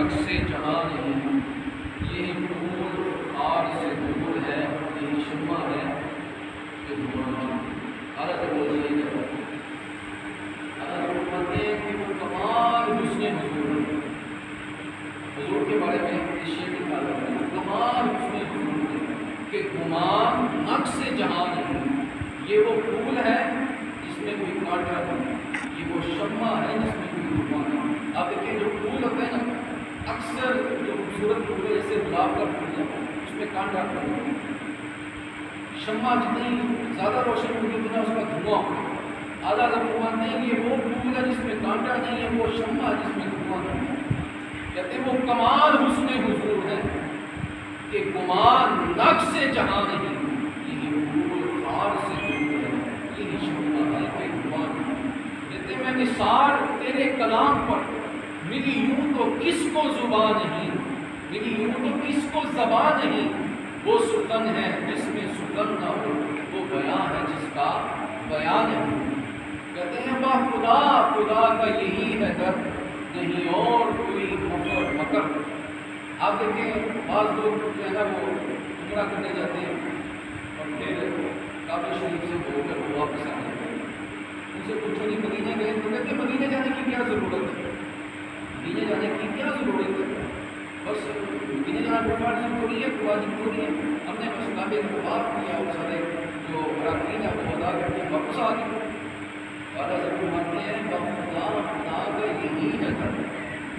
نقش جہاں نہیں، یہی پھول آر سے دور ہے، یہی شمع ہے کہ دھواں حالت بولیے جب حالت فرماتے ہیں کہ وہ کمال حسن حضور ہے۔ حضور کے بارے میں اس شعر کی حالت ہے کمال حسن حضور ہے کہ گمان نقش جہاں نہیں، یہ وہ پھول ہے جس میں کوئی کانٹا نہیں، یہ وہ شمع ہے جس میں کوئی دھواں نہیں۔ آپ دیکھیں جو پھول ہوتے ہیں نا، اکثر جو خوبصورت پھول ہے جیسے گلاب کا پھول ہے اس میں کانٹا نہیں ہے، شمع جتنی زیادہ روشن ہوگی اتنا اس کا دھواں ہوگا۔ اعلیٰ فرماتے ہیں یہ وہ پھول ہے جس میں کانٹا نہیں ہے، وہ شمع جس میں دھواں نہیں ہے۔ کہتے ہیں وہ کمال حسن حضور ہے کہ گمان نقش جہاں نہیں، یہی پھول خار سے دور ہے، یہی شمع ہے کہ دھواں نہیں۔ کہتے ہیں میں نثار تیرے کلام پر ملی یوں تو کس کو زبان نہیں، ملی یوں تو کس کو زبان نہیں، وہ سخن ہے جس میں سخن نہ ہو، وہ بیان ہے جس کا بیان نہیں۔ کہتے ہیں با خدا خدا کا یہی ہے در، نہیں اور کوئی مکر مکر۔ آپ دیکھیں بعض لوگ جو ہے نا وہ عمرہ کرنے جاتے ہیں اور پھر کعبہ شریف سے ہو کر وہ واپس آ جاتے ہیں، ان سے پوچھو نہیں مدینہ گئے تو کہتے ہیں مدینہ جانے کی کیا ضرورت ہے، مدینہ جانے کی کیا ضرورت ہے، بس مدینہ جانا کوئی فرض تھوڑی ہے، کوئی واجب تھوڑی ہے، ہم نے بس کعبے کو طواف کیا اور سارے جو اراکین ہیں وہ ادا کر کے واپس آ گئے۔ اور حضرت فرماتے ہیں خدا خدا کا یہی ہے در،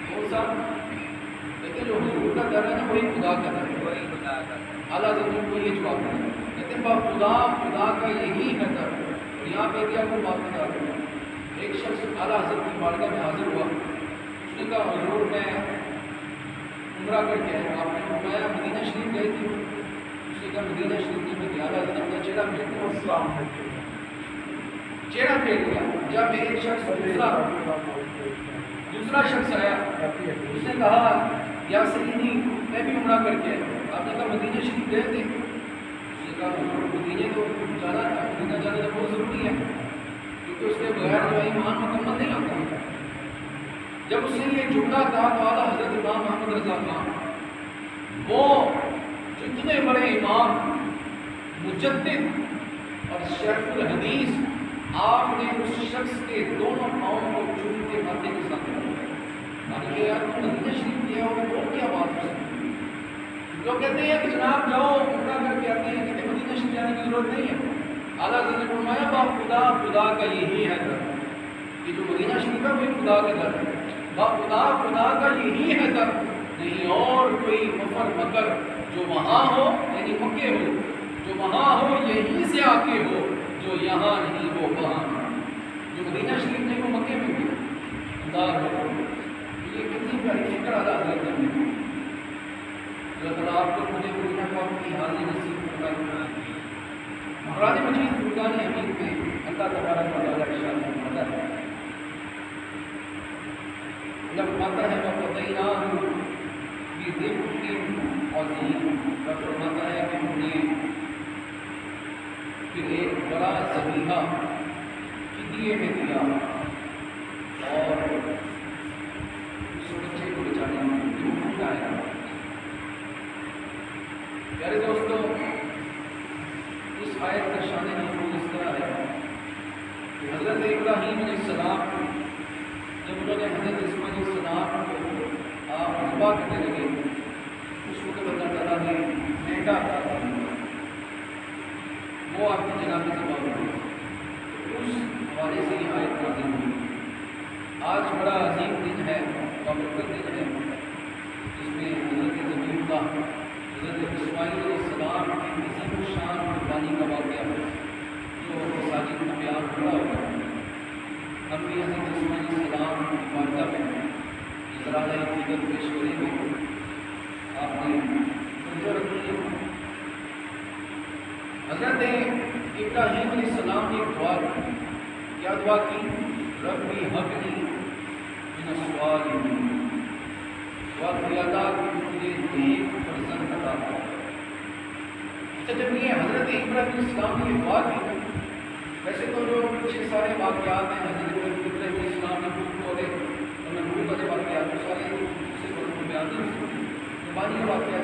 کون سا؟ لیکن جو حضور کا در ہے نا وہی خدا کا در ہے، وہی خدا کا در۔ اعلیٰ حضرت کو یہ جواب ہے، کہتے ہیں خدا خدا کا یہی ہے در۔ اور یہاں پہ بھی آپ کو بات بتا رہا ہوں، ایک شخص اعلیٰ حضرت کی بارگاہ میں حاضر ہوا، اس نے کہا حضور میں عمرہ کر کے آیا، آپ نے فرمایا مدینہ شریف گئے تھے؟ اس نے کہا مدینہ شریف نہیں میں اعلیٰ حضرت اپنا چہرہ پھیر دیا، چہرہ پھیر دیا۔ جب ایک شخص دوسرا شخص آیا، اس نے کہا یا سیدی میں بھی عمرہ کر کے آیا، آپ نے کہا مدینہ شریف گئے تھے؟ اس نے کہا حضور مدینہ تو جانا تھا، مدینہ جانا تو بہت ضروری ہے کیونکہ اس کے بغیر جو ہے ایمان مکمل نہیں ہوتا۔ جب اس نے یہ جملہ کہا تو اعلیٰ حضرت امام محمد رضا خان وہ جتنے بڑے امام مجدد اور شیخ الحدیث، آپ نے اس شخص کے دونوں پاؤں کو چوم کے ماتھے کے ساتھ کہ یار تم مدینہ شریف گیا ہو اور کیا بات ہو سکتی ہے؟ لوگ کہتے ہیں کہ جناب جاؤ عمرہ کر کے آتے ہیں، کہ مدینہ شریف جانے کی ضرورت نہیں ہے۔ اعلیٰ حضرت نے فرمایا با خدا خدا کا یہی ہے در، کہ جو مدینہ شریف ہے وہی خدا کا در ہے، با خدا خدا کا یہی ہے در، نہیں اور کوئی مفر مکر جو وہاں ہو یعنی مکے ہو، جو وہاں ہو یہیں سے آ کے ہو، جو یہاں نہیں وہ وہاں، جو مدینہ شریف نہیں وہ مکے میں بھی انداز ہو۔ یہ کتنی پیاری فکر اعلیٰ حضرت نے، اللہ تعالیٰ آپ کو مجھے مدینہ پاک کی حاضری نصیب فرمائے۔ قرآن مجید فرقان حمید میں اللہ تبارک و تعالیٰ ارشاد فرماتا ہے، اللہ فرماتا ہے وَفَدَيْنَاهُ بِذِبْحٍ عَظِيمٍ، اللہ فرماتا ہے کہ ہم نے پھر ایک بڑا ذبیحہ فدیے میں دیا اور اس بچے کو بچانے میں جو پھول آیا۔ پیارے دوستو اس آیت کا شان نزول اس طرح ہے کہ حضرت ابراہیم علیہ السلام جب انہوں نے حضرت اسماعیل علیہ السلام کو ذبح کرنے لگے، اس وقت اللہ تعالیٰ نے مینڈا وہ آپ کی جناب سے بات ہوئی، اس حوالے سے یہ آیت نازل ہوئی۔ آج بڑا عظیم دن ہے، بابرکت دن ہے، جس میں حضرت ذبیح اللہ حضرت اسماعیل علیہ السلام کی عظیم الشان قربانی کا واقعہ ہے جو مساجد میں بیان کھڑا ہوا ہے۔ ہم بھی حضرت اسماعیل علیہ السلام کی بارگاہ میں ذرائع دیگر پیشوری میں آپ نے توجہ رکھی ہے۔ حضرت ابراہیم علیہ السلام نے ایک دعا کی، کیا دعا کی؟ ربی حبلی من الصالحین، دعا کی اللہ کہ مجھے نیک فرزند عطا فرما۔ اچھا جب یہ حضرت ابراہیم علیہ السلام نے یہ دعا کی، ویسے تو جو پیچھے سارے واقعات ہیں حضرت ابراہیم علیہ السلام نے خود کو اور نمرود والے واقعات سارے سے بیان قرآنی واقعہ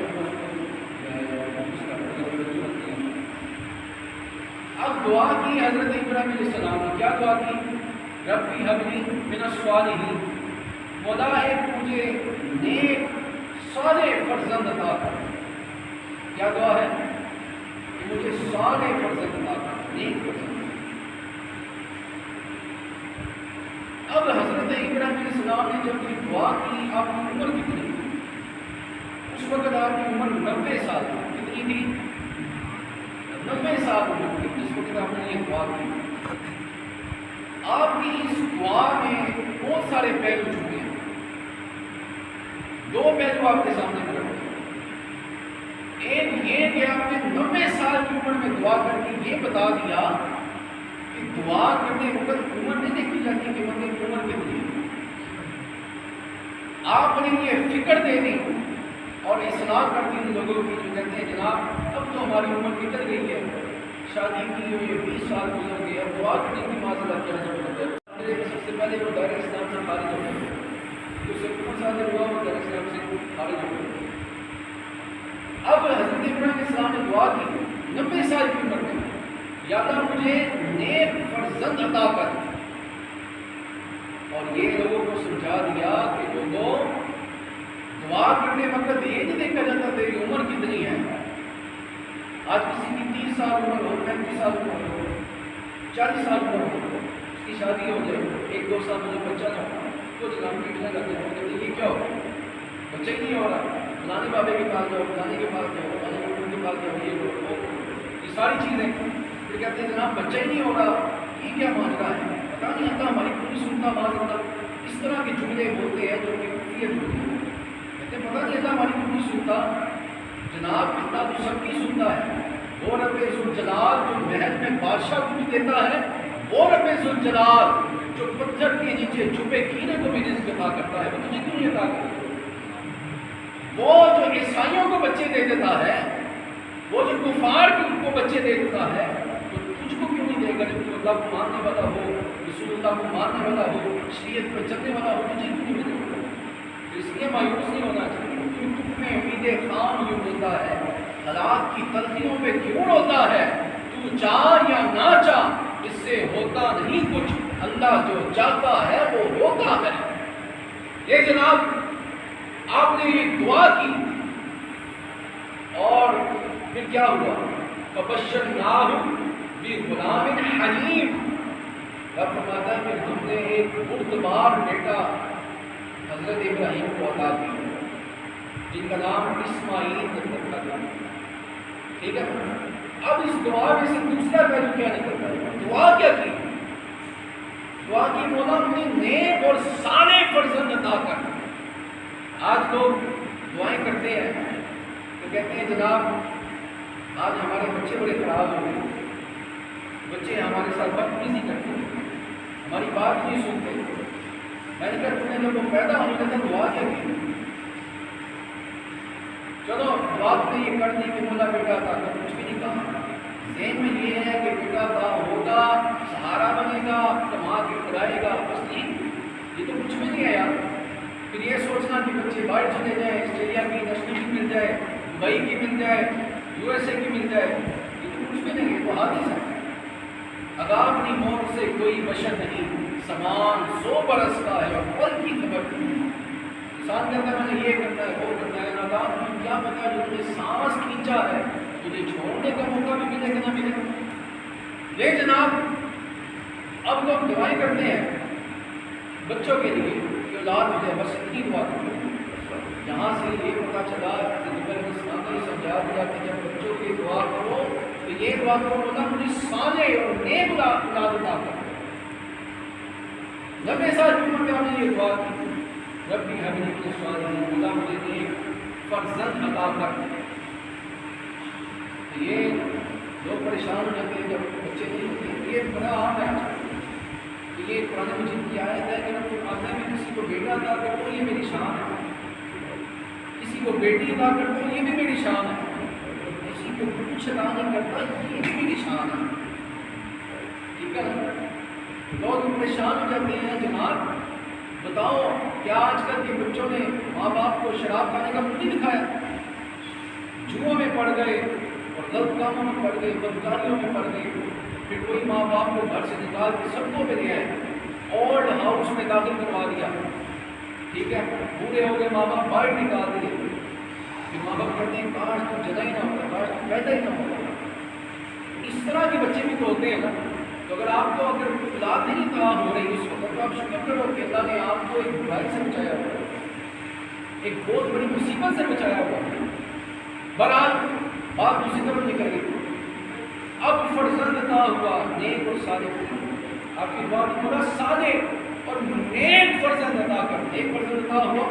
اب دعا کی حضرت ابراہیم علیہ السلام نے کیا دعا کی؟ ربی حبلی من الصالحین، مولا مجھے نیک صالح فرزند عطا کر۔ کیا دعا ہے؟ کہ مجھے صالح فرزند عطا کر، نیک فرزند۔ اب حضرت ابراہیم علیہ السلام نے جب یہ دعا کی، آپ کی عمر کتنی تھی؟ اس وقت آپ کی عمر 90 سال تھی۔ کتنی تھی؟ 90 سال عمر تھی جس وقت آپ نے یہ دعا کی۔ آپ کی اس دعا میں بہت سارے پہلو چھپے ہیں۔ دو پہلو آپ کے سامنے میں رکھتے ہیں۔ ایک یہ کہ آپ نے 90 سال کی عمر میں دعا کر کے یہ بتا دیا کہ دعا کرنے وقت عمر نہیں دیکھی جاتی کہ بندے کی عمر کتنی ہے۔ آپ نے یہ فکر دے دی اور اصلاح کر دی ان لوگوں کی جو کہتے ہیں جناب اب تو ہماری عمر نکل گئی ہے، شادی کی ہوئی 20 سال گزر گئے، اب دعا کرنے کی معذرت کیا ضرورت ہے۔ سب سے پہلے وہ دائرہ اسلام سے خارج ہو گئے، جو سب سال ہوا وہ دائرہ اسلام سے خارج ہو گئے۔ اب حضرت ابراہیم علیہ السلام نے دعا کی 90 سال کی عمر میں، یا اللہ مجھے نیک فرزند عطا کر، اور یہ لوگوں کو سمجھا دیا کہ لوگوں دعا کرنے وقت یہ نہیں دیکھا جاتا تیری عمر کتنی ہے۔ آج کسی کی 30 سال عمر ہو، 35 سال عمر ہو، 40 سال عمر ہو، اس کی شادی ہو جائے، 1-2 سال مجھے بچہ نہ ہو تو جناب پیٹنے لگتے ہیں، یہ کیا ہو بچہ ہی نہیں ہو رہا، فلانے بابے کے پاس جاؤ، فلانے کے پاس جاؤ، فلانے کے پاس جاؤ، یہ ساری چیزیں پھر کہتے ہیں جناب بچہ ہی نہیں ہو رہا، یہ کیا ماجرا ہے؟ پتہ نہیں اللہ ہماری پوری سنتا معذ اس طرح کے جملے بولتے ہیں جو کہ کفریت ہوتی ہے۔ کہتے ہیں پتہ نہیں اللہ ہماری پوری سنتا، جناب اللہ تو سب کی سنتا ہے۔ وہ رب ذوالجلال جو محل میں بادشاہ کو بھی دیتا ہے، وہ رب ذوالجلال جو پتھر کے نیچے چھپے کیڑے کو بھی رزق عطا کرتا ہے، وہ تجھے کیوں نہیں عطا کرتا؟ وہ جو عیسائیوں کو بچے دے دیتا ہے، وہ جو کفار کو بچے دے دیتا ہے، تو تجھ کو کیوں نہیں دے گا؟ جب تو اللہ کو ماننے والا ہو، رسول اللہ کو ماننے والا ہو، شریعت پر چلنے والا ہو، تجھے کیوں نہیں ملے گا؟ اس لیے مایوس نہیں ہونا چاہیے، کیونکہ تم میں امید خام یوں ہوتا ہے، حالات کی تلخیوں پہ کیوں ہوتا ہے؟ تو چاہ یا نہ چاہ اس سے ہوتا نہیں کچھ، اللہ جو چاہتا ہے وہ ہوتا ہے۔ یہ جناب آپ نے یہ دعا کی اور پھر کیا ہوا؟ فبشرناہ بغلام حلیم، رب فرماتا ہے کہ ہم نے ایک بردبار بیٹا حضرت ابراہیم کو عطا کیا جن کا نام اسماعیل رکھا گیا۔ ٹھیک ہے، اب اس دعا میں سے دوسرا پہلو کیا نکلتا ہے؟ دعا کیا کی؟ دعا کی مولا مجھے نیک اور صالح فرزند عطا کر۔ آج لوگ دعائیں کرتے ہیں تو کہتے ہیں جناب آج ہمارے بچے بڑے خراب ہو گئے، بچے ہمارے ساتھ بدتمیزی کرتے ہیں، ہماری بات نہیں سنتے۔ میں نے کہا تم نے جب وہ پیدا ہونے لگا دعا کیا کی؟ چلو دعا تم نے یہ کر دی کہ مولا بیٹا تھا، تو کچھ بھی نہیں کہا۔ ذہن میں یہ ہے کہ بیٹا تھا ہوگا، سہارا بنے گا، کما کے کھلائے گا، بس نہیں، یہ تو کچھ بھی نہیں ہے یار۔ پھر یہ سوچنا کہ بچے باہر چلے جائیں، آسٹریلیا کی نسل کی مل جائے، دبئی کی مل جائے، USA کی مل جائے، یہ تو کچھ بھی نہیں ہے، تو حادث ہے۔ اگر اپنی موت سے کوئی بشر نہیں، سامان 100 برس کا ہے اور پل کی خبر نہیں۔ انسان کہتا ہے میں نے یہ کرنا ہے وہ کرنا ہے، نادان تمہیں کیا پتا جو تمہیں سانس کھینچا ہے تجھے چھوڑنے کا موقع بھی ملے گا نہ ملے گا۔ یہ جناب اب لوگ دعائیں کرتے ہیں بچوں کے لیے کہ اولاد مجھے بس اتنی دعا کرتے ہیں۔ یہاں سے یہ پتا چلا کہ نبی علیہ السلام نے سمجھا دیا کہ جب بچوں کی دعا کرو تو یہ دعا کرو اللہ مجھے صالح اور نیک اولاد عطا کر۔ 90 سال کی عمر میں ہم نے یہ دعا کی ربی حبلی من الصالحین، اللہ مجھے نیک فرزند عطا کر۔ یہ لوگ پریشان ہو جاتے ہیں جب بچے نہیں ہوتے، یہ بڑا عام ہے۔ یہ قرآن مجید کی آیت ہے کہ رب فرماتا ہے کہ کسی کو بیٹا عطا کر دو یہ میری شان ہے، کسی کو بیٹی عطا کر دو یہ بھی میری شان ہے، کسی کو کچھ عطا نہیں کرتا یہ بھی میری شان ہے۔ ٹھیک ہے، لوگ پریشان ہو جاتے ہیں جناب بتاؤ کیا آج کل کے بچوں نے ماں باپ کو شراب کھانے کا منہ نہیں دکھایا؟ جوؤں میں پڑ گئے اور غلط کاموں میں پڑ گئے، بدکاریوں میں پڑ گئے، پھر کوئی ماں باپ کو گھر سے نکال کے سڑکوں پہ لے آئے، اولڈ ہاؤس میں داخل کروا دیا، ٹھیک ہے، پورے ہو گئے، ماں باپ باہر نکال دیے، پھر ماں باپ کہتے ہیں کاش تو جگہ ہی نہ ہوتا، کاش تو پیدا ہی نہ ہوتا۔ اس طرح کے بچے بھی تو ہوتے ہیں نا۔ تو اگر آپ کو اگر اولاد نہیں تباہ ہو رہی اس وقت تو آپ شکر کرو کہ اللہ نے آپ کو ایک برائی سے بچایا ہوا، ایک بہت بڑی مصیبت سے بچایا ہوا۔ بہرحال بات دوسری طرف نکل گئی۔ اب فرزند عطا ہوا نیک اور صالح، آپ کی دعا کی بڑا صالح اور نیک فرزند عطا کر، نیک فرزند عطا ہوا۔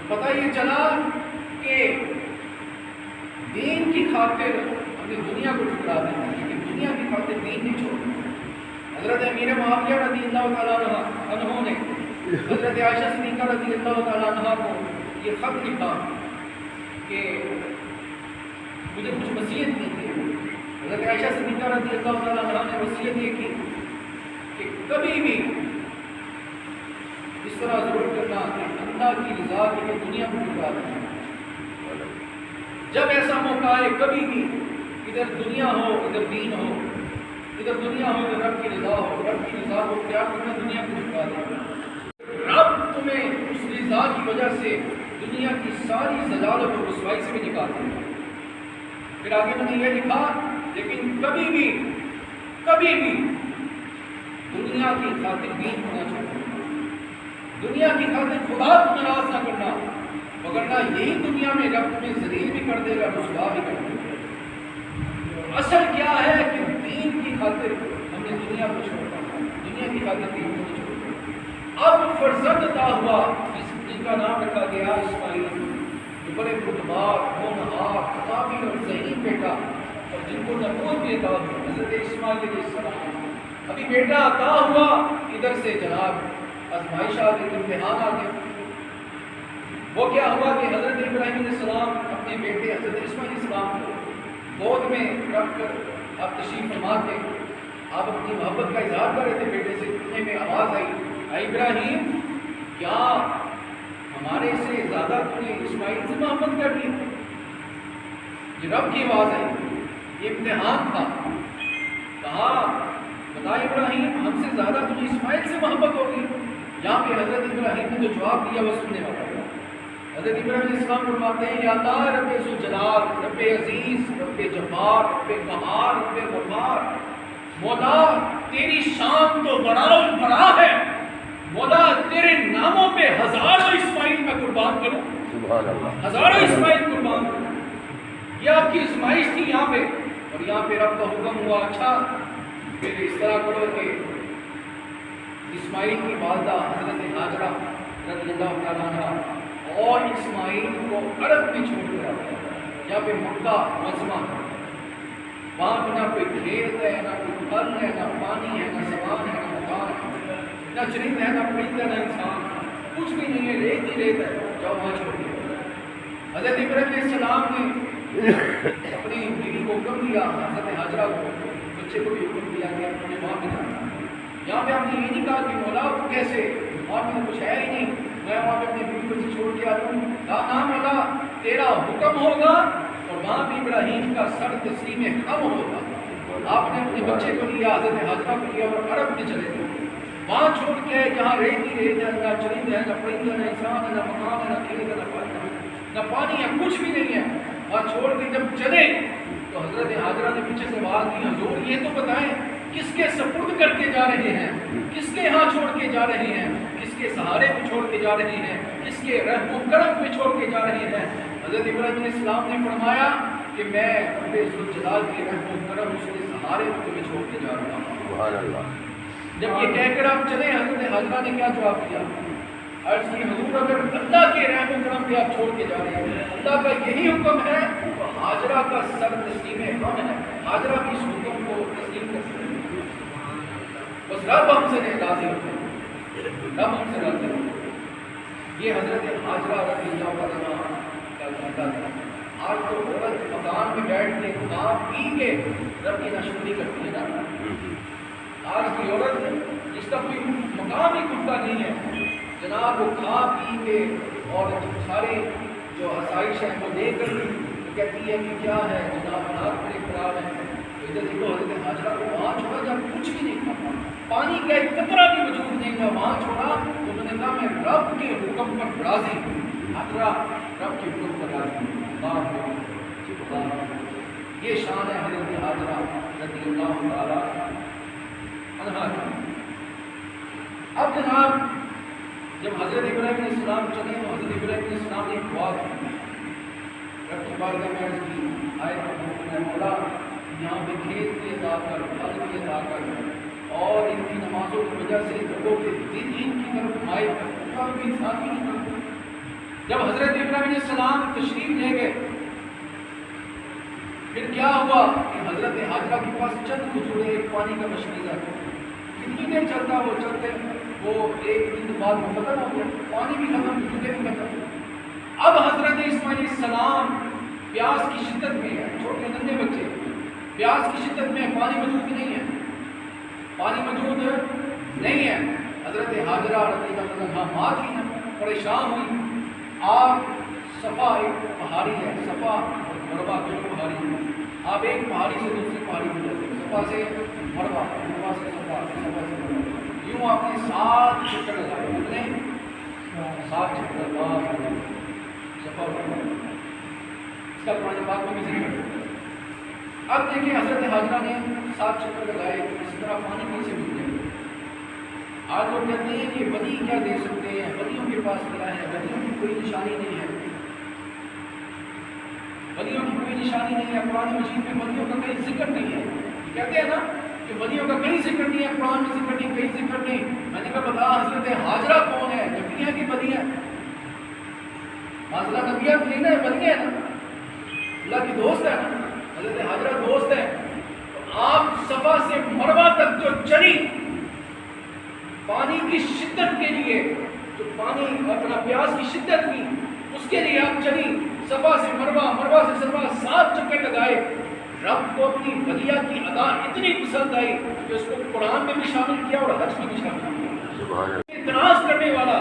پتہ یہ چلا کہ دین کی خاطر ہمیں دنیا کو ٹھکرا دینا ہے، لیکن دنیا کی خاطر دین نہیں چھوڑنا۔ حضرت امیر معاویہ رضی اللہ تعالیٰ عنہ نے حضرت عائشہ صدیقہ رضی اللہ تعالیٰ عنہ کو یہ خط لکھا کہ مجھے کچھ وصیت کی تھی۔ حضرت عائشہ صدیقہ رضی اللہ تعالیٰ عنہ نے وصیت یہ کی کہ کبھی بھی اس طرح ضرور کرنا کہ اللہ کی رضا کے لیے دنیا کو ٹھکرا دینا۔ جب ایسا موقع آئے کبھی بھی، ادھر دنیا ہو ادھر دین ہو، ادھر دنیا ہو ادھر رب کی رضا ہو، رب کی رضا کو کیا کرنا، دنیا کو ٹھکرا دینا۔ رب تمہیں اس رضا کی وجہ سے دنیا کی ساری ضلالت اور رسوائی سے بھی نکال دے گا۔ پھر آگے میں نے یہ لکھا لیکن کبھی بھی دنیا کی خاطر دین ہونا چاہیے، دنیا کی خاطر خدا کو ناراض نہ کرنا، وگرنہ یہی دنیا میں رب تمہیں ذلیل بھی کر دے گا، رسوا بھی کر دے گا۔ اصل کیا ہے کہ دین کی خاطر ہم نے دنیا کو چھوڑا، دنیا کی خاطر دین کو چھوڑا۔ اب فرزند عطا ہوا جن کا نام رکھا گیا اسماعیل، جو بڑے بردبار، ہونہار، قابل اور ذہین بیٹا، اور جن کو نبوت بھی عطا ہوئی، حضرت اسماعیل علیہ السلام۔ ابھی بیٹا عطا ہوا، ادھر سے جناب آزمائش آ گئی، امتحان آ گیا۔ وہ کیا ہوا کہ حضرت ابراہیم علیہ السلام اپنے بیٹے حضرت اسماعیل علیہ السلام کو گود میں رکھ کر آپ تشریف فرما کے آپ اپنی محبت کا اظہار کر رہے تھے بیٹے سے، اتنے میں آواز آئی، اے ابراہیم کیا ہمارے سے زیادہ تم نے اسماعیل سے محبت کر لی؟ یہ رب کی آواز آئی، یہ امتحان تھا۔ کہا بتا ابراہیم ہم سے زیادہ تمہیں اسماعیل سے محبت ہوگی؟ یہاں پہ حضرت ابراہیم نے جو جواب دیا وہ سننے والا ہے۔ حضرت ابراہیم علیہ السلام فرماتے ہیں یا اللہ رب ذوالجلال، رب عزیز، رب جبار، رب قہار، رب غفار، مولا تیری شان تو بڑا اور بڑا ہے، مولا تیرے ناموں پہ ہزاروں اسماعیل میں قربان کروں، سبحان اللہ، ہزاروں اسماعیل قربان کروں۔ یہ آپ کی آزمائش تھی یہاں پہ، اور یہاں پہ رب کا حکم ہوا اچھا پھر اس طرح کرو کہ اسماعیل کی والدہ حضرت ہاجرہ رضی اللہ تعالیٰ عنہ اور اسماعیل کو عرب میں چھوڑ کر آتا ہے، یہاں پہ مکہ معظمہ، وہاں پہ نہ کوئی کھیت ہے، نہ کوئی پھل ہے، نہ پانی ہے، نہ سامان ہے، نہ مکان ہے، نہ چرند ہے، نہ پرند ہے، نہ انسان، کچھ بھی نہیں ہے، ریت ہی ریت ہے، جاؤ وہاں چھوڑ دیا۔ حضرت ابراہیم علیہ السلام نے اپنی بیوی کو حکم دیا، حضرت ہاجرہ کو، بچے کو بھی حکم دیا کہ اپنے وہاں پہ جانا۔ یہاں پہ ہم نے یہ نہیں کہا کہ مولا کیسے وہاں پہ کچھ ہے ہی نہیں، میں وہاں پہ اپنی بیوی کو چھوڑ کے آ رہا ہوں، نام مولا تیرا حکم ہوگا، اور وہاں بھی ابراہیم کا سر تسلیم خم ہوگا۔ آپ نے اپنے بچے کو لیا، حضرت ہاجرہ کو لیا اور عرب میں چلے گئے، وہاں چھوڑ کے جہاں ریت ہی ریت ہے، نہ چرند ہے، نہ پرند ہے، نہ انسان ہے، نہ مکان ہے، نہ کھیت ہے، نہ پانی ہے، کچھ بھی نہیں ہے، وہاں چھوڑ کے جب چلے تو حضرت ہاجرہ نے پیچھے سے آواز دی، حضور یہ تو بتائیں کس کے سپرد کر کے جا رہے ہیں، کس کے ہاں چھوڑ کے جا رہے ہیں، کس کے سہارے پہ چھوڑ کے جا رہے ہیں، کس کے رحم و کرم پہ چھوڑ کے جا رہے ہیں؟ حضرت ابراہیم علیہ السلام نے فرمایا کہ میں رب ذوالجلال کے رحم و کرم، اس کے سہارے پہ تمہیں چھوڑ کے جا رہا ہوں، سبحان اللہ۔ جب یہ کہہ کر آپ چلے، حضرت ہاجرہ نے کیا جواب دیا؟ عرض کی حضور اگر اللہ کے رحم و کرم پہ آپ چھوڑ کے جا رہے ہیں، اللہ کا یہی حکم ہے تو ہاجرہ کا سر تسلیم خم ہے، ہاجرہ کی اس حکم کو تسلیم کر سکتے ہیں، بس رب ہم سے راضی ہوتے ہیں، رب ہم سے راضی ہوتے ہیں۔ یہ حضرت ہاجرہ رضی اللہ عنہ کا گھنٹہ تھا۔ آج تو عورت مکان میں بیٹھ کے کھا پی کے رب کی ناشکری کرتی ہے نا، آج کی عورت جس کا کوئی مقام ہی کھلتا نہیں ہے جناب، وہ کھا پی کے اور سارے جو آسائش ہے وہ دے کر بھی کہتی ہے کہ کیا ہے جناب حالات بڑے خراب ہیں. ادھر دیکھو حضرت حاجرہ کو وہاں چھوڑا جب کچھ بھی نہیں تھا، پانی کا ایک قطرہ بھی وجود نہیں تھا، وہاں چھوڑا تو انہوں نے کہا میں رب کے حکم پر راضی ہوں. حاجرہ رب کے حکم پر راضی ہوں. یہ شان ہے حضرت حاجرہ رضی اللہ تعالیٰ عنہا. اب جناب جب حضرت ابراہیم علیہ السلام چلے تو حضرت ابراہیم علیہ السلام نے ایک دعا کی، رب کی بارگاہ میں عرض کی، آئے مولا یہاں پہ کھیت کے عطا کر، پھل کے عطا کر، اور ان کی نمازوں کی وجہ سے لوگوں کے دل ان کی طرف مائل کر، ان بھی انسان بھی نہیں کرتا. جب حضرت ابراہیم علیہ السلام تشریف لے گئے پھر کیا ہوا کہ حضرت حاجرہ کے پاس چند کھجورے ایک پانی کا مشکیزہ کتنی دیر چلتا وہ چلتے وہ ایک دن بعد وہ ختم ہو گیا، پانی بھی ختم، کھجورے بھی ختم. اب حضرت اسماعیل علیہ السلام پیاس کی شدت میں ہے، چھوٹے ننھے بچے پیاس کی شدت میں، پانی موجود نہیں ہے، پانی موجود نہیں ہے. حضرت حاجرہ رضی اللہ عنہا ماں تھی نا، پریشان ہوئی. آپ صفا ایک پہاڑی ہے، صفا اور مروا دونوں پہاڑی ہیں، آپ ایک پہاڑی سے دوسری پہاڑی ہو جاتے ہیں، صفا سے مروا، مروا سے صفا، صفا سے مروا، یوں آپ نے 7 چکر لگائے. کتنے؟ 7 چکر لگا صفا اور مروا. اس کا قرآن پاک میں بھی ذکر ہے. اب دیکھیں حضرت حاجرہ نے 7 چکر لگائے، اس طرح پانی کہیں سے مل جائے. آج لوگ کہتے ہیں کہ ولی کیا دے سکتے ہیں، ولیوں کے پاس کیا ہے، ولیوں کی کوئی نشانی نہیں ہے، ولیوں کی کوئی نشانی نہیں ہے. قرآن مجید میں ولیوں کا کہیں ذکر نہیں ہے. کہتے ہیں نا کہ ولیوں کا کہیں ذکر نہیں ہے، قرآن میں ذکر نہیں، کہیں ذکر نہیں. میں نے کہا بتا حضرت حاجرہ کون ہے؟ نبی ہے کہ ولی ہے؟ حاجرہ نبی ہے ولی ہے، ولی ہے نا، اللہ کی دوست ہے نا. حضرت حاجرہ دوست ہے. تو آپ صفا سے مروا تک جو چلی پانی کی شدت کے لیے، جو پانی اپنا پیاس کی شدت کی اس کے لیے آپ چلی صفا سے مروا، مروا سے صفا، 7 چکر لگائے. رب کو اپنی ولیہ کی ادا اتنی پسند آئی کہ اس کو قرآن میں بھی شامل کیا اور حج میں بھی شامل کیا. اعتراض کرنے والا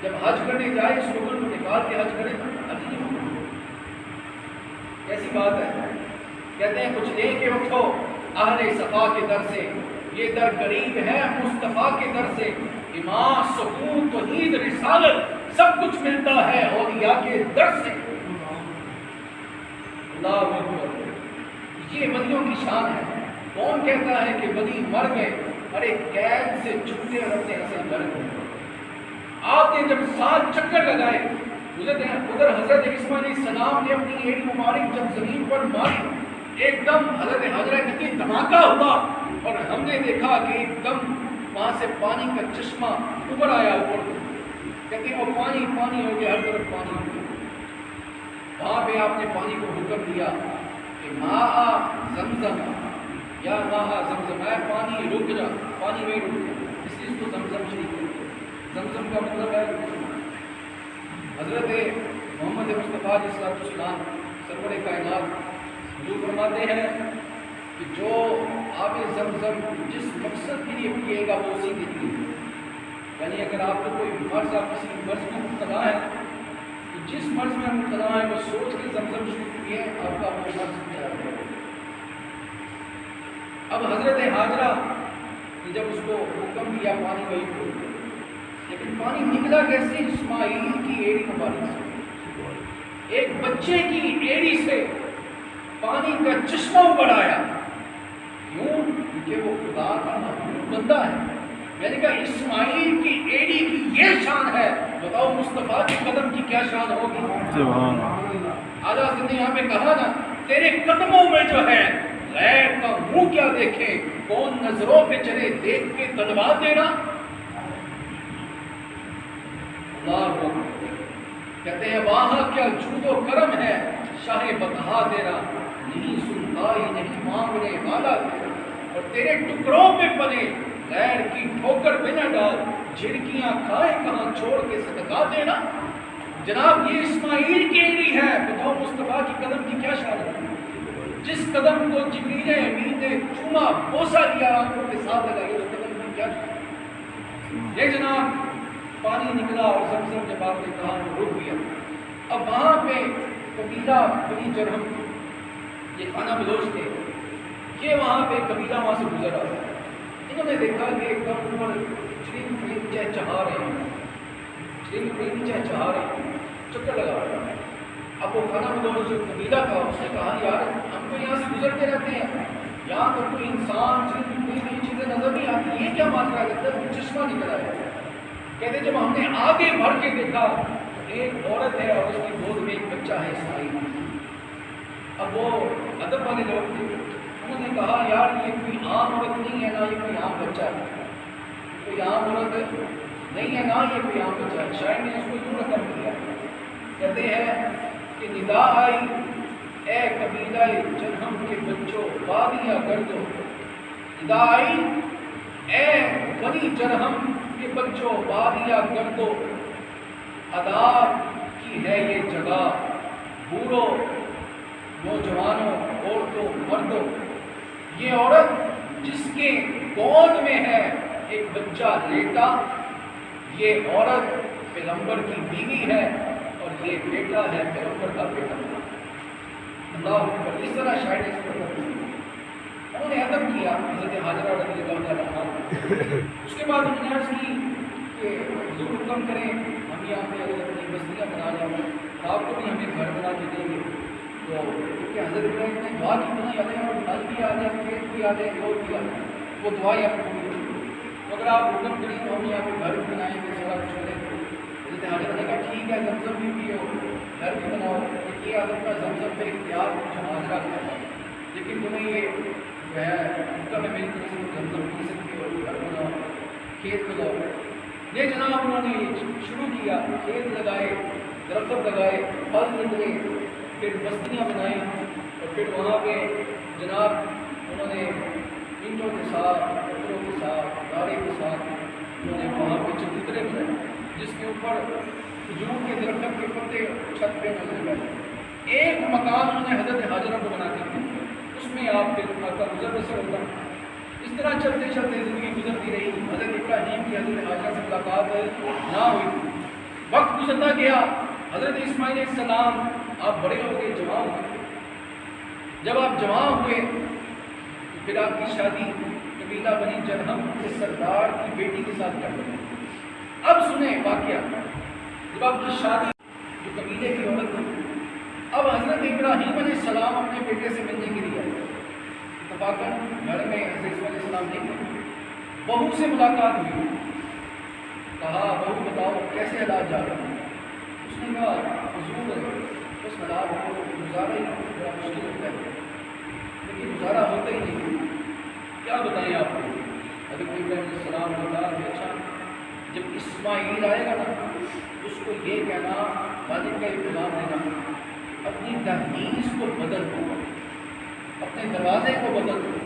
جب حج کرنے جائے اس رکن کو نکال کے حج کرے حج نہیں ہوگا. کیسی بات ہے؟ کہتے ہیں کچھ لے کے اٹھو اہل صفا کے در سے، یہ در قریب ہے مصطفیٰ کے در سے، ایمان سکون توحید رسالت سب کچھ ملتا ہے اولیاء کے در سے. اللہ اکبر. یہ ولیوں کی شان ہے. کون کہتا ہے کہ ولی مر گئے؟ ارے قید سے چھوٹے اور اپنے ایسے مر گئے. آپ نے جب 7 چکر لگائے ادھر حضرت اسماعیل علیہ السلام نے اپنی ایڑی مبارک جب زمین پر ماری، ایک دم حضرت حاجرہ کی دھماکہ ہوا اور ہم نے دیکھا کہ ایک دم وہاں سے پانی کا چشمہ اوپر آیا. اوپر کہتے ہیں وہ پانی پانی ہو گیا، ہر طرف پانی ہو گیا. وہاں پہ آپ نے پانی کو حکم دیا کہ ماء زمزم یا ماء زمزم، ہے پانی رک جا، پانی میں رک جا. اس لیے اس کو زمزم شریف ہے. زمزم کا مطلب ہے حضرت محمد مصطفیٰ علیہ السلام سرور کائنات حضور فرماتے ہیں کہ جو آب زمزم جس مقصد کے لیے پیے گا وہ اسی کے لیے. یعنی اگر آپ کو کوئی مرض، آپ کسی مرض میں مبتلا ہے تو جس مرض میں مبتلا ہے وہ سوچ کے زمزم شریف پیے، آپ کا وہ مرض چلا جائے گا. اب حضرت حاجرہ نے جب اس کو حکم دیا پانی وہی کھول دیا، لیکن پانی نکلا کیسے؟ اسماعیل کی ایڑی مبارک سے، ایک بچے کی ایڑی سے پانی کا چشمہ اوپر آیا. کیوں؟ کیونکہ وہ خدا کا محبوب بندہ ہے. میں نے کہا اسماعیل کی ایڑی کی یہ شان ہے، بتاؤ مصطفیٰ کے قدم کی کیا شان ہوگی. سبحان اللہ. اعلیٰ حضرت نے یہاں پہ کہا نا تیرے قدموں میں جو ہے غیر کا منہ کیا دیکھے، کون نظروں پہ چلے دیکھ کے تلوا دینا. اللہ کہتے ہیں وہاں کیا جود و کرم ہے شاہ بطحا تیرا، نہیں سنتا ہی نہیں مانگنے والا تیرا. اور تیرے ٹکڑوں پہ پلے غیر کی ٹھوکر پہ نہ ڈال، جھڑکیاں کھائے کہاں چھوڑ کے صدقہ دینا. جناب یہ اسماعیل کی ایڑی ہے، بتاؤ مصطفیٰ کی قدم کی کیا شان ہے. جس قدم کو جبریل امین نے چوما بوسا دیا آنکھوں کے ساتھ لگائی اس قدم کی کیا یہ جناب پانی نکلا اور زمزم جب آپ نے کہا وہ رک گیا. اب وہاں پہ قبیلہ بنی جرہم یہ خانہ بدوش تھے, یہ وہاں پہ قبیلہ وہاں سے گزر رہا تھا. انہوں نے دیکھا کہ ایک دم اوپر چرین پرین چہچہا رہے ہیں, چکر لگا رہے ہیں. اب وہ خانہ بدوش جو قبیلہ تھا اس نے کہا یار ہم تو یہاں سے گزرتے رہتے ہیں, یہاں پر کوئی انسان چرین پرین یہ چیزیں نظر نہیں آتی, یہ کیا ماجرا ہے؟ چشمہ نکل آیا. کہتے جب ہم نے آگے بڑھ کے دیکھا ایک عورت ہے اور اس کی گود میں ایک بچہ ہے اسماعیل. اب وہ ادب والے لوگ تھے, انہوں نے کہا یار یہ کوئی عام عورت نہیں ہے, نہ یہ کوئی عام بچہ ہے, کوئی عام عورت نہیں ہے, نہ یہ کوئی عام بچہ ہے. شاعر نے اس کو یوں رقم کیا, کہتے ہیں کہ ندا آئی اے قبیلہ جرہم کے بچوں وادیاں گردو, ندا آئی اے بنی جرہم کے بچوں وادیاں گردو, ادا کی ہے یہ جگہ بوڑھوں نوجوانوں عورتوں مردوں. یہ عورت جس کے گود میں ہے ایک بچہ لیٹا, یہ عورت پیغمبر کی بیوی ہے اور یہ بیٹا ہے پیغمبر کا بیٹا. اللہ اکبر. اس طرح شاعر نے اس پر انہوں نے ادب کیا حضرت حاجرہ رضی اللہ تعالیٰ عنہ. اس کے بعد انہوں نے عرض کی کہ حضور حکم کریں ہم یہاں پہ اپنی بستیاں بنا لیں, آپ کو بھی ہمیں گھر بنا کے دیں گے. تو کیونکہ حضرت ابراہیم نے دعا کی بنا یادیں اور پھل بھی آ جائیں, کھیت بھی آ جائیں, لوگ بھی آ جائیں, وہ دعائیں آپ کو بھی. تو اگر آپ حکم کریں تو ہم یہاں پہ گھر بنائیں گے, سارا کچھ کریں. حضرت حاجرہ نے کہا ٹھیک ہے, زمزم بھی پیو, گھر بھی بناؤ. یہ حضرت کا زمزم پہ اختیار حاجرہ کیا تھا, لیکن تمہیں یہ جو ہے حکم ہے میری طرف سے زمزم پی سکتی ہو, گھر بناؤ, کھیت بناؤ. یہ جناب انہوں نے شروع کیا, کھیت لگائے, درخت لگائے, پھل نکلے, پھر بستیاں بنائیں, اور پھر وہاں پہ جناب انہوں نے اینٹوں کے ساتھ, پتھروں کے ساتھ, گارے کے ساتھ انہوں نے وہاں پہ چبوترے بنائے جس کے اوپر کھجور کے درخت کے پتے چھت پہ نظر گئے. ایک مکان انہوں نے حضرت حاجرہ کو بنا کے دیا, اس میں آپ کے کا گزر بسر ہوتا. اس طرح چلتے چلتے زندگی گزرتی رہی. حضرت ابراہیم کی حضرت حاجرہ سے ملاقات نہ ہوئی. وقت گزرتا گیا. حضرت اسماعیل علیہ السلام آپ بڑے ہو گئے, جوان ہوئے. جب آپ جوان ہوئے تو پھر آپ کی شادی قبیلہ بنی جرہم کے سردار کی بیٹی کے ساتھ کر دی. اب سنیں واقعہ. جب آپ کی شادی جو قبیلے کی عورت تھی, اب حضرت ابراہیم علیہ السلام اپنے بیٹے سے ملنے کے لیے آئے. اتفاقاً گھر میں حضرت اسماعیل علیہ السلام نہیں تھے. بہو سے ملاقات ہوئی. کہا بہو بتاؤ کیسے حالات جا رہے ہیں؟ اس نے کہا حضور اس حالات کو گزارا ہی بڑا مشکل ہوتا ہے, لیکن گزارا ہوتا ہی نہیں. کیا بتائیں آپ کو؟ حضرت ابراہیم علیہ السلام نے کہا کہ اچھا جب اسماعیل آئے گا نا اس کو یہ کہنا والد کا اطلاع دینا اپنی دہلیز کو بدل دو, اپنے دروازے کو بدل دو.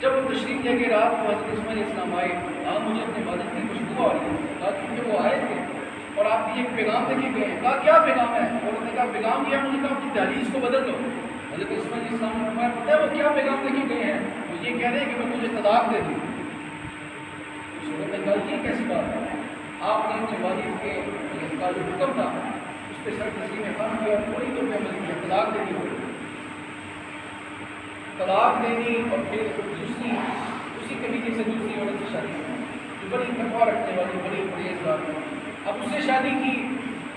جب وہ تشریف لے کے رات کو حضرت اسماعیل علیہ السلام آئے, کہا مجھے اپنے والد کی خوشبو آ رہی ہے. کہا کیونکہ وہ آئے تھے اور آپ کی ایک پیغام لے کے گئے ہیں. کہا کیا پیغام ہے؟ انہوں نے کہا پیغام یہ, انہوں نے کہا اپنی دہلیز کو بدل دو. حضرت اسماعیل علیہ السلام نے فرمایا پتہ ہے وہ کیا پیغام لے کے گئے ہیں؟ وہ یہ کہہ رہے ہیں کہ میں تجھے طلاق دے دوں. اس نے کہا یہ کیسی بات ہے؟ آپ نے اپنے والد کے کا جو حکم تھا اس پہ سر تسلیم خان کیا اور پوری طور پہ عمل کیا, طلاق دے دی. طلاق دے دی اور پھر دوسری اسی قبیلے سے دوسری عورت کی شادی کی جو بڑی تقویٰ رکھنے والی, بڑی پرہیزگار. اب اس سے شادی کی.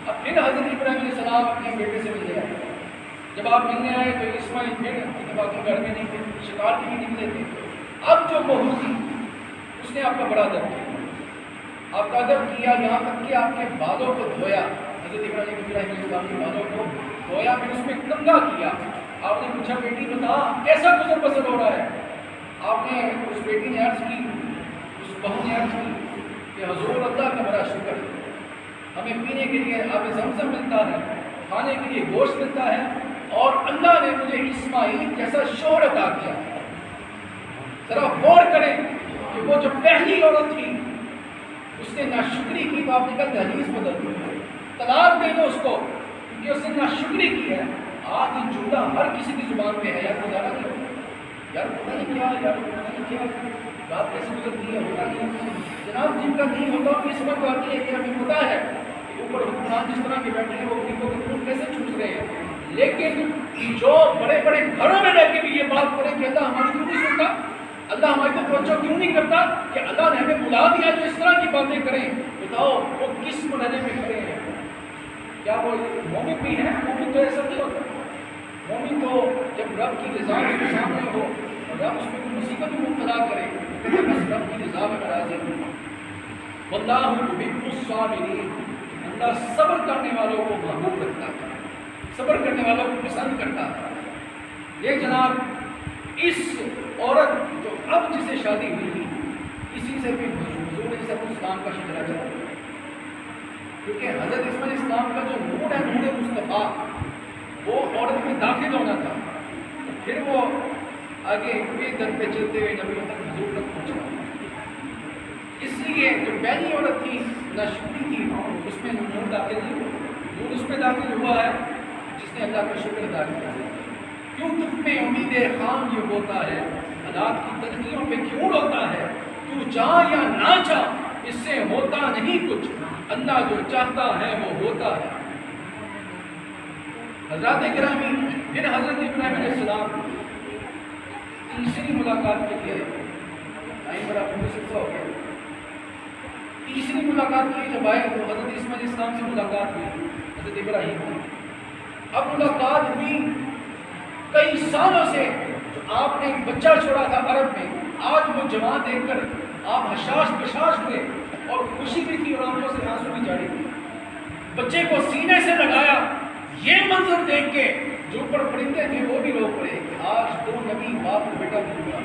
اب پھر حضرت ابراہیم علیہ السلام اپنے بیٹے سے ملنے آئے. جب آپ ملنے آئے تو اسماعیل پھر اتفاقی گھر میں نہیں تھے, شکار کے لیے نکلے تھے. اب جو بہو تھی اس نے آپ کا بڑا ادب کیا, آپ کا ادب کیا یہاں تک کہ آپ کے بالوں کو دھویا. حضرت ابراہیم علیہ السلام کے بالوں کو دھویا, پھر اس میں کنگھا کیا. آپ نے پوچھا بیٹی بتا کیسا گزر بسر ہو رہا ہے؟ آپ نے اس بیٹی نے عرض کی, اس بہو نے عرض کی کہ حضور اللہ کا بڑا شکر ہے, ہمیں پینے کے لیے آب زمزم ملتا ہے, کھانے کے لیے گوشت ملتا ہے, اور اللہ نے مجھے اسماعیل جیسا شوہر عطا کیا. ذرا غور کریں کہ وہ جو پہلی عورت تھی اس نے ناشکری کی, تو آپ نے کہا دہلیز بدل دی, طلاق دے دو اس کو, کیونکہ اس نے ناشکری کی ہے. آج یہ جملہ ہر کسی کی زبان میں ہے، یار گزارا نہیں ہوتا، یار پتہ نہیں کیا، یار پتہ نہیں کیا بات کیسے گزرتی ہے، ہوتا نہیں جناب، جن کا نہیں ہوتا ان کی سمجھ آتی ہے کہ ہمیں پتہ ہے کہ اوپر حکمران جس طرح کے بیٹھے ہیں وہ غریبوں کے خون کیسے چوس رہے ہیں، لیکن جو بڑے بڑے گھروں میں رہ کے بھی یہ بات کریں کہ اللہ ہماری کیوں نہیں سنتا، اللہ ہمارے کو توجہ کیوں نہیں کرتا، کہ اللہ نے ہمیں بلا دیا جو اس طرح کی باتیں کریں، بتاؤ وہ کس مرحلے میں کھڑے ہیں؟ کیا وہ مومن بھی ہیں؟ مومن تو ایسا نہیں ہوتا، مومن تو جب رب کی رضا اس کے سامنے ہو اور رب اس میں کوئی مصیبت میں مبتلا کرے تو بس رب کی رضا میں راضی ہوں۔ واللہ یحب الصابرین، اللہ صبر کرنے والوں کو محبوب رکھتا ہے، صبر کرنے والوں کو پسند کرتا ہے۔ یہ جناب اس عورت جو اب جسے شادی ہوئی تھی، اسی سے بھی حضور علیہ السلام کا شجرہ چلا، کیونکہ حضرت اسماعیل علیہ السلام کا جو نور ہے، نور مصطفیٰ، وہ عورت میں داخل ہونا تھا، پھر وہ آگے بے در پہ چلتے ہوئے نبیوں تک حضور تک پہنچا۔ اس لیے جو پہلی عورت تھی ناشکری تھی، اس میں نور داخل نہیں ہوا، نور اس میں داخل ہوا ہے جس نے اللہ کا شکر ادا کیا۔ کیوں تم میں امید خام یہ ہوتا ہے، حالات کی تلخیوں پہ کیوں روتا ہے، تو چاہ یا نہ چاہ اس سے ہوتا نہیں کچھ، اللہ جو چاہتا ہے وہ ہوتا ہے۔ حضرات گرامی، پھر حضرت ابراہیم علیہ السلام تیسری ملاقات کے لیے ٹائم بڑا مصروف ہو گیا، تیسری ملاقات کے لیے جب آئے تو حضرت اسماعیل علیہ السلام سے ملاقات ہوئی، حضرت ابراہیم کی اب ملاقات ہوئی۔ کئی سالوں سے جو آپ نے ایک بچہ چھوڑا تھا عرب میں، آج وہ جوان دیکھ کر آپ حشاش بشاش ہوئے اور خوشی بھی تھی اور آنکھوں سے آنسو بھی جاری تھے۔ بچے کو سینے سے لگایا، یہ منظر دیکھ کے جو اوپر پرندے تھے وہ بھی رو پڑے کہ آج دو نبی باپ کو بیٹا مل گیا۔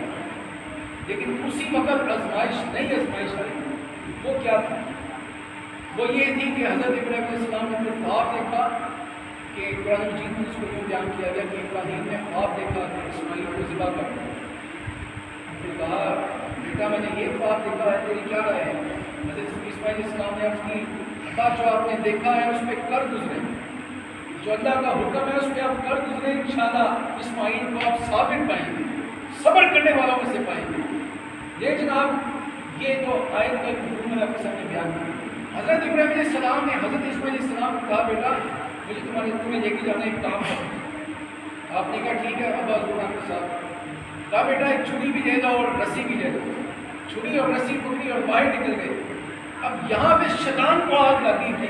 لیکن اسی وقت آزمائش نئی آزمائش آئی، وہ کیا تھا؟ وہ یہ تھی کہ حضرت ابراہیم علیہ السلام نے پھر خواب دیکھا کہ قرآن مجید میں اس کو یوں بیان کیا گیا کہ ابراہیم نے خواب دیکھا کہ اسماعیل کو ذبح کرنا۔ پھر کہا بیٹا میں نے یہ خواب دیکھا ہے، تیری کیا رائے ہے؟ حضرت اسماعیل علیہ السلام نے عرض کی ابا جو آپ نے دیکھا ہے اس پہ کر گزرے، جو اللہ کا حکم ہے اس پہ آپ کر گزرے، انشاءاللہ اسماعیل کو آپ ثابت پائیں گے، صبر کرنے والوں میں سے پائیں گے۔ یہ جناب یہ جو آیت کا مفہوم ہے آپ کے سامنے بیان کیا۔ حضرت ابراہیم علیہ السلام نے حضرت اسماعیل علیہ السلام کو کہا بیٹا مجھے تمہیں لے کے جانا ایک کام ہے۔ آپ نے کہا ٹھیک ہے ابا ضرور آپ کے ساتھ۔ کہا بیٹا ایک چھری بھی دے دو اور رسی بھی دے دو۔ چھری اور رسی پکڑی اور باہر نکل گئے۔ اب یہاں پہ شیطان کو آگ لگی تھی،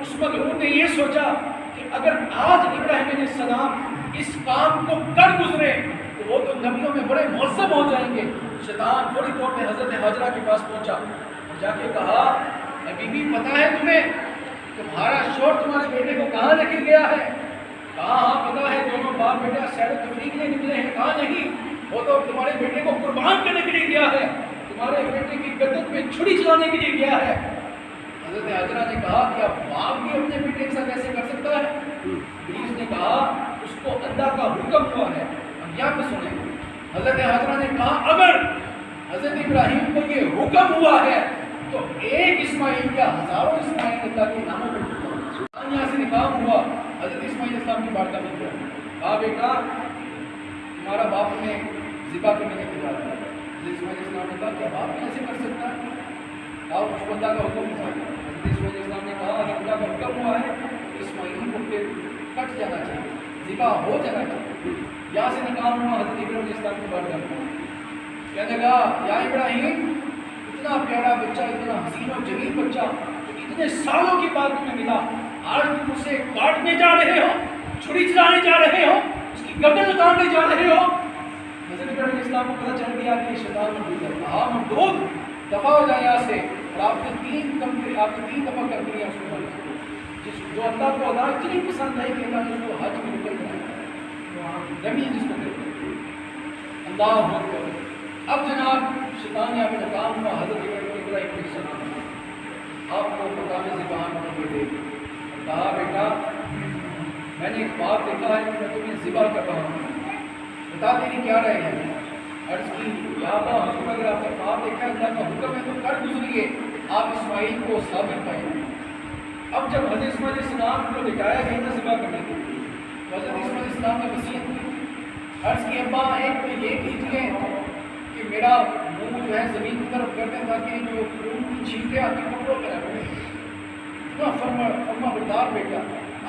اس مغرور نے یہ سوچا کہ اگر آج ابراہیم علیہ السلام اس کام کو کر گزرے تو وہ تو نبیوں میں بڑے معظم ہو جائیں گے۔ شیطان فوری طور پہ حضرت حاجرہ کے پاس پہنچا اور جا کے کہا ابھی بھی پتہ ہے تمہیں تمہارا شوہر تمہارے بیٹے کو کہاں لے کے گیا ہے؟ کہا ہاں پتہ ہے، دونوں باپ بیٹا سیر و تفریح کے لیے نکلے ہیں۔ کہا نہیں، وہ تو تمہارے بیٹے کو قربان کرنے کے لیے گیا ہے، تمہارے بیٹے کی گردن میں چھری چلانے کے لیے گیا ہے۔ حضرت حاجرہ نے کہا کیا باپ بھی اپنے بیٹے کے ساتھ ایسے کر سکتا ہے؟ ابلیس نے کہا اس کو اللہ کا حکم ہوا ہے۔ اب یہاں پہ سنیں، حضرت حاجرہ نے کہا اگر حضرت ابراہیم کو یہ حکم ہوا ہے تو ایک اسماعیل کیا ہزاروں اسماعیل اللہ کے ناموں پر یہاں سے نکاح ہوا۔ حضرت اسماعیل اسلام کی بارگاہ میں گیا، کہا بیٹا تمہارا باپ نے ذبح کرنے کے لیے کہا۔ حضرت اسماعیل اسلام نے کہا کیا باپ کیسے کر سکتا ہے؟ کہا اس کو اللہ کا حکم ہوا ہے۔ حضرت اسماعیل اسلام نے کہا اگر اللہ کا حکم ہوا ہے تو اسماعیل کو پھر کٹ جانا چاہیے، ذبح ہو جانا چاہیے۔ یہاں سے نکاح ہوا حضرت ابراہیم اسلام کی بارگاہ میں، کہنے لگا یا ابراہیم اتنا پیارا بچہ، اتنا حسین و جمیل بچہ جو اتنے سالوں کے بعد تمہیں ملا، آج تم اسے کاٹنے جا رہے ہو، چھری چلانے جا رہے ہو، اس کی گردن اتارنے جا رہے ہو۔ حضرت ابراہیم اسلام کو پتہ چل گیا کہ یہ شیطان مردود ہے۔ کہا مردود دفع ہو جائے یہاں سے، اور آپ نے تین دفعہ کر دیا اس کو، جو اللہ کو ادا اتنی پسند ہے کہ اللہ نے اس کو حج میں نکل گیا رمی جس کو کہتے ہیں۔ اللہ اکبر۔ اب جناب شیطان یہاں پہ ناکام ہوا۔ حضرت ابراہیم علیہ السلام آپ کو مقام ذبح کے دے کہا بیٹا میں نے ایک خواب دیکھا ہے کہ میں تمہیں ذبح کر رہا ہوں، بتا تیری کیا رائے ہے؟ عرض کی یا ابا حضور اگر آپ نے خواب دیکھا ہے اللہ کا حکم ہے تو کر گزریے، آپ اسماعیل کو ثابت پائیں گے۔ اب جب حضرت اسماعیل علیہ السلام کو لٹایا گیا تھا ذبح کرنے کے لیے حضرت عیسیٰ علیہ السلام نے وصیت کی، عرض کی ابا ایک تو یہ کیجیے کہ میرا منہ جو ہے زمین کی طرف کر دیں تاکہ جو خون کی چھینٹیں آتی کپڑوں پہ رکھ دیں۔ اتنا فرما بردار بیٹا،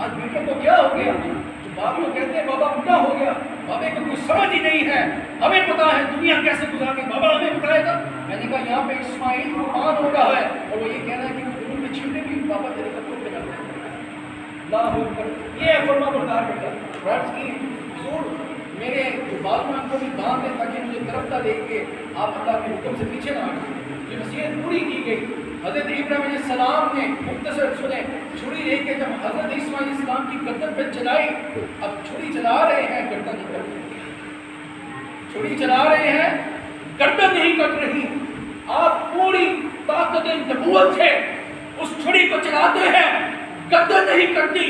آج بیٹے کو کیا ہو گیا؟ جو باپ کو کہتے ہیں بابا بوڑھا ہو گیا، بابے کو کوئی سمجھ ہی نہیں ہے، ہمیں پتا ہے دنیا کیسے گزارنی، بابا ہمیں بتائے گا۔ میں نے کہا یہاں پہ اسماعیل قربان ہو رہا ہے اور وہ یہ کہہ رہا ہے کہ خون کی چھینٹیں بھی بابا تیرے کپڑوں پہ رکھ دیں۔ اللہ اکبر، یہ ہے فرما بردار بیٹا۔ عرض کی حضور میرے جو بالوں کو بھی باندھ دیں تاکہ مجھے درختہ دیکھ کے آپ اللہ کے حکم سے پیچھے نہ ہٹیں۔ یہ وصیت پوری کی گئی۔ حضرت ابراہیم علیہ السلام نے مختصر سنے چھری لے کے جب حضرت عیسیٰ علیہ السلام کی گردن پہ چلائی، اب چھری چلا رہے ہیں گردن نہیں کٹ رہی، چھری چلا رہے ہیں گردن نہیں کٹ رہی۔ آپ پوری طاقت نبوت سے اس چھری کو چلاتے ہیں، گردن نہیں کٹتی،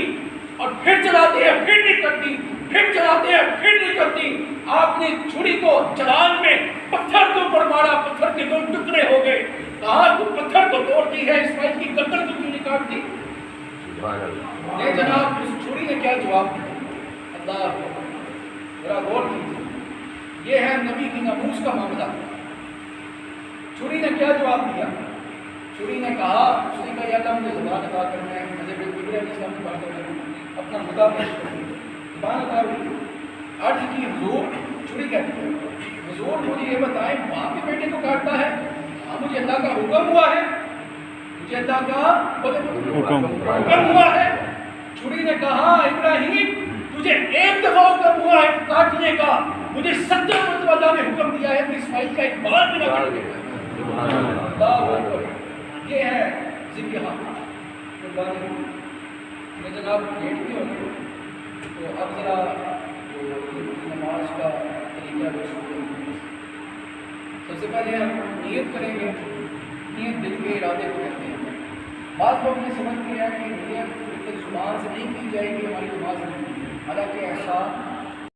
اور پھر چلاتے ہیں پھر نہیں کٹتی، پھر چلاتے ہیں پھر نہیں کرتی۔ آپ نے چھری کو چلان میں پتھر کے اوپر مارا، پتھر کے دو ٹکڑے ہو گئے۔ کہا تو پتھر کو توڑتی ہے، اسماعیل کی گردن کو کیوں نہیں کاٹتی؟ یہ جناب اس چھری نے کیا جواب دیا؟ اللہ ذرا غور کیجیے، یہ ہے نبی کی ناموس کا معاملہ۔ چھری نے کیا جواب دیا؟ چھری نے کہا، اس نے کہا یا اللہ مجھے زبان عطا کرنا ہے، مجھے ابراہیم علیہ السلام کی بات کرنا ہے، اپنا مدعا پیش کرنا ہے، زبان عطا ہوئی۔ عرض کی حضور، چھری کہتی ہے حضور مجھے یہ بتائیں باپ کے بیٹے کو کاٹتا ہے؟ ہاں مجھے اللہ کا حکم ہوا ہے، مجھے اللہ کا حکم ہوا ہے۔ چھری نے کہا ابراہیم تجھے ایک دفعہ حکم ہوا ہے کاٹنے کا، مجھے 70 مرتبہ اللہ نے حکم دیا ہے کہ اسماعیل کا ایک بال بھی نہ کاٹے۔ یہ ہے ذبیحہ قربانی۔ میں جناب لیٹ کے ہو گئے تو اب ذرا نماز کا طریقہ سب سے پہلے ہم نیت کریں گے۔ نیت دل کے ارادے کو کہتے ہیں۔ بعض لوگ یہ سمجھتے ہیں کہ نیت زبان سے نہیں کی جائے گی ہماری نماز نہیں، حالانکہ ایسا